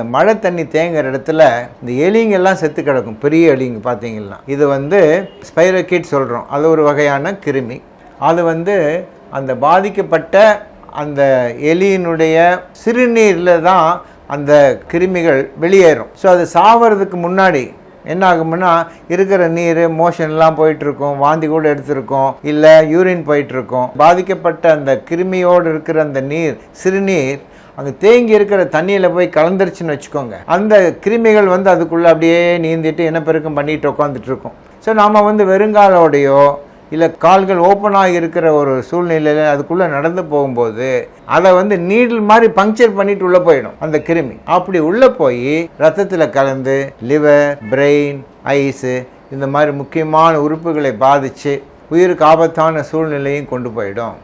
இந்த மழை தண்ணி தேங்குற இடத்துல இந்த எலிங்கெல்லாம் செத்து கிடக்கும். பெரிய எலிங்க பார்த்தீங்கன்னா இது ஸ்பைரோகீட் சொல்கிறோம். அது ஒரு வகையான கிருமி. அது அந்த பாதிக்கப்பட்ட அந்த எலியினுடைய சிறுநீரில் தான் அந்த கிருமிகள் வெளியேறும். ஸோ அது சாவறதுக்கு முன்னாடி என்ன ஆகும்னா இருக்கிற நீர் மோஷன்லாம் போயிட்டுருக்கும், வாந்தி கூட எடுத்துருக்கோம், இல்லை யூரின் போயிட்டுருக்கோம். பாதிக்கப்பட்ட அந்த கிருமியோடு இருக்கிற அந்த நீர் சிறுநீர் அங்கே தேங்கி இருக்கிற தண்ணியில் போய் கலந்துருச்சுன்னு வச்சுக்கோங்க. அந்த கிருமிகள் அதுக்குள்ளே அப்படியே நீந்திட்டு இனப்பெருக்கம் பண்ணிட்டு உட்காந்துட்டு இருக்கும். ஸோ நாம் வெறுங்காலோடையோ இல்லை கால்கள் ஓப்பனாக இருக்கிற ஒரு சூழ்நிலையில் அதுக்குள்ளே நடந்து போகும்போது அதை நீடில் மாதிரி பங்க்சர் பண்ணிட்டு உள்ளே போயிடும் அந்த கிருமி. அப்படி உள்ளே போய் ரத்தத்தில் கலந்து லிவர், பிரெயின், ஐஸு இந்த மாதிரி முக்கியமான உறுப்புகளை பாதித்து உயிருக்கு ஆபத்தான சூழ்நிலையும் கொண்டு போயிடும்.